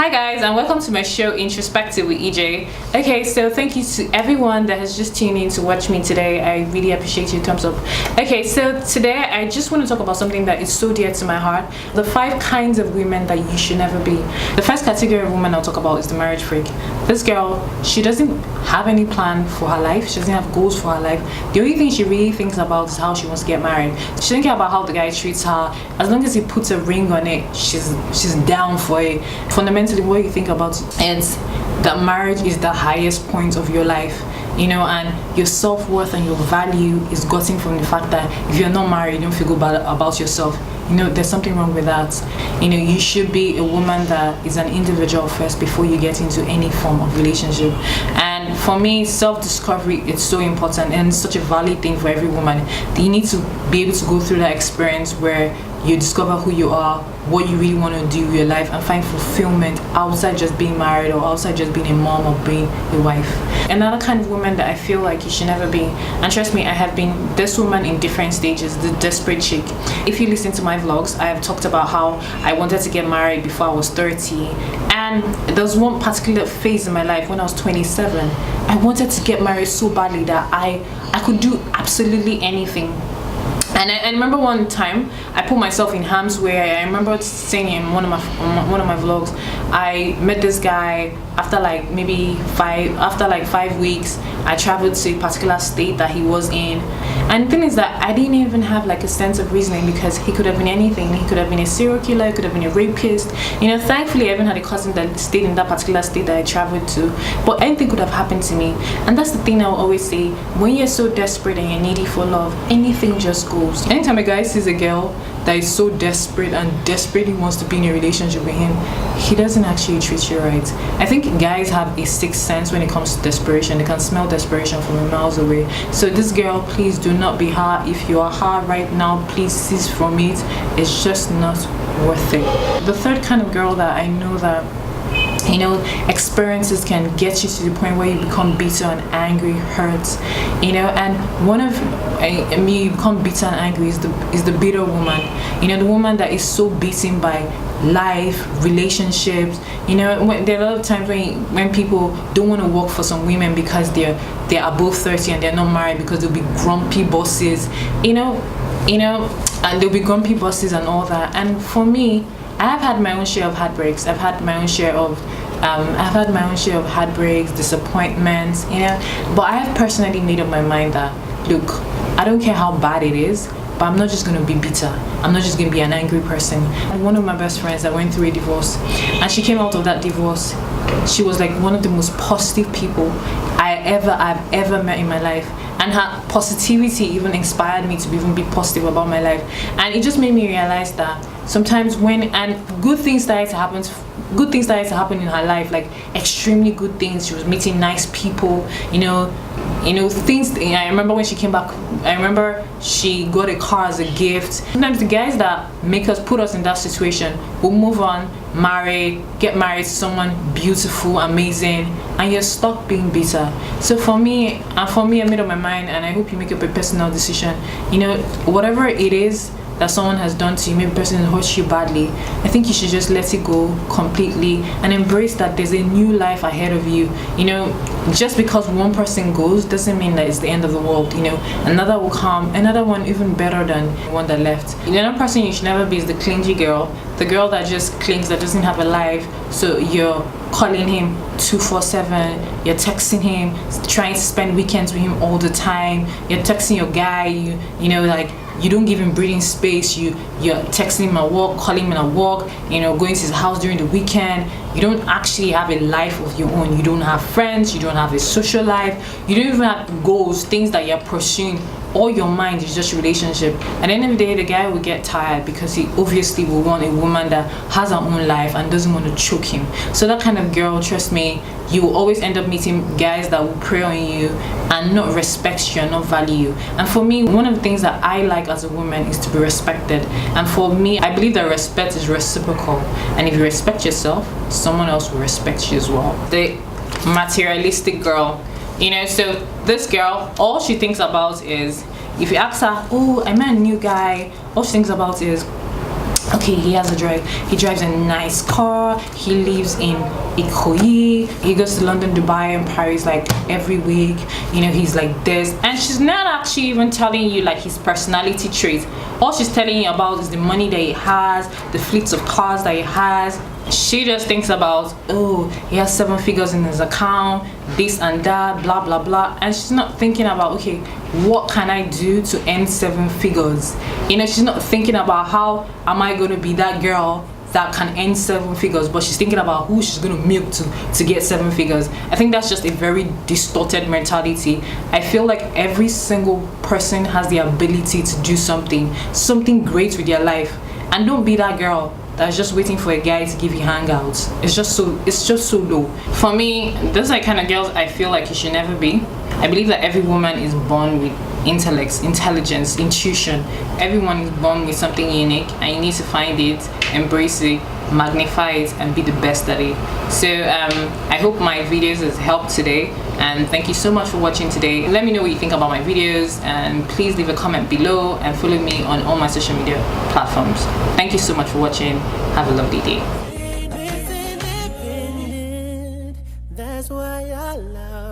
Hi guys, and welcome to my show Introspective with EJ. Okay, so thank you to everyone that has just tuned in to watch me today. I really appreciate you. Thumbs up. Okay, so today I just want to talk about something that is so dear to my heart: the 5 kinds of women that you should never be. The first category of woman I'll talk about is the marriage freak. This girl, she doesn't have any plan for her life. She doesn't have goals for her life. The only thing she really thinks about is how she wants to get married. She doesn't care about how the guy treats her. As long as he puts a ring on it, she's down for it. Fundamentally, what you think about is that marriage is the highest point of your life, you know, and your self-worth and your value is gotten from the fact that if you're not married, you don't feel good about yourself. You know, there's something wrong with that. You know, you should be a woman that is an individual first before you get into any form of relationship. And for me, self-discovery is so important, and it's such a valid thing for every woman. You need to be able to go through that experience where you discover who you are, what you really want to do with your life, and find fulfillment outside just being married or outside just being a mom or being a wife. Another kind of woman that I feel like you should never be, and trust me, I have been this woman in different stages, the desperate chick. If you listen to my vlogs, I have talked about how I wanted to get married before I was 30, and there was one particular phase in my life when I was 27. I wanted to get married so badly that I could do absolutely anything. And I remember one time I put myself in harm's way. I remember saying in one of my vlogs, I met this guy after like 5 weeks. I traveled to a particular state that he was in, and the thing is that I didn't even have like a sense of reasoning, because he could have been anything. He could have been a serial killer, he could have been a rapist. You know, thankfully I even had a cousin that stayed in that particular state that I traveled to, but anything could have happened to me. And that's the thing I will always say: when you're so desperate and you're needy for love, anything just goes. Anytime a guy sees a girl that is so desperate and desperately wants to be in a relationship with him, he doesn't actually treat you right. I think guys have a sixth sense when it comes to desperation. They can smell desperation from miles away. So this girl, please do not be her. If you are her right now, please cease from it. It's just not worth it. The third kind of girl that I know that, you know, experiences can get you to the point where you become bitter and angry, hurt, you know. And one of me, you become bitter and angry is the bitter woman. You know, the woman that is so beaten by life, relationships. You know, there are a lot of times when people don't want to work for some women because they're above 30 and they're not married, because they'll be grumpy bosses, you know, and they'll be grumpy bosses and all that. And for me, I have had my own share of heartbreaks. I've had my own share of heartbreaks, disappointments, you know. But I have personally made up my mind that, look, I don't care how bad it is, but I'm not just going to be bitter. I'm not just going to be an angry person. One of my best friends that went through a divorce, and she came out of that divorce, she was like one of the most positive people I've ever met in my life. And her positivity even inspired me to even be positive about my life. And it just made me realize that sometimes good things started to happen in her life, like extremely good things. She was meeting nice people, you know, things. I remember when she came back, I remember she got a car as a gift. Sometimes the guys that put us in that situation will move on, get married to someone beautiful, amazing, and you're stuck being bitter. So for me, I made up my mind, and I hope you make up a personal decision. You know, whatever it is that someone has done to you, maybe the person hurt you badly, I think you should just let it go completely and embrace that there's a new life ahead of you. You know, just because one person goes doesn't mean that it's the end of the world. You know, another will come, another one even better than the one that left. Another person you should never be is the clingy girl, the girl that just clings, that doesn't have a life. So you're calling him 247, you're texting him, trying to spend weekends with him all the time, you're texting your guy, you know, like, you don't give him breathing space. You're texting him at work, calling him at work, you know, going to his house during the weekend. You don't actually have a life of your own. You don't have friends, you don't have a social life, you don't even have goals, things that you're pursuing. All your mind is just relationship. At the end of the day, the guy will get tired because he obviously will want a woman that has her own life and doesn't want to choke him. So that kind of girl, trust me, you will always end up meeting guys that will prey on you and not respect you and not value you. And for me, one of the things that I like as a woman is to be respected. And for me, I believe that respect is reciprocal. And if you respect yourself, someone else will respect you as well. The materialistic girl. You know, so this girl, all she thinks about is, if you ask her, oh, I met a new guy, all she thinks about is, okay, he has a drive. He drives a nice car. He lives in Ikoyi. He goes to London, Dubai, and Paris like every week. You know, he's like this. And she's not actually even telling you like his personality traits. All she's telling you about is the money that he has, the fleets of cars that he has. She just thinks about, oh, he has 7 figures in his account, this and that, blah blah blah, and she's not thinking about, okay, what can I do to earn 7 figures? You know, she's not thinking about how am I going to be that girl that can earn 7 figures, but she's thinking about who she's going to milk to get 7 figures. I think that's just a very distorted mentality. I feel like every single person has the ability to do something great with their life, and don't be that girl that's just waiting for a guy to give you hangouts. It's just so low. For me, those are the kind of girls I feel like you should never be. I believe that every woman is born with intellect, intelligence, intuition. Everyone is born with something unique, and you need to find it, embrace it, magnify it, and be the best at it. So I hope my videos has helped today, and thank you so much for watching today. Let me know what you think about my videos, and please leave a comment below and follow me on all my social media platforms. Thank you so much for watching. Have a lovely day. That's why I love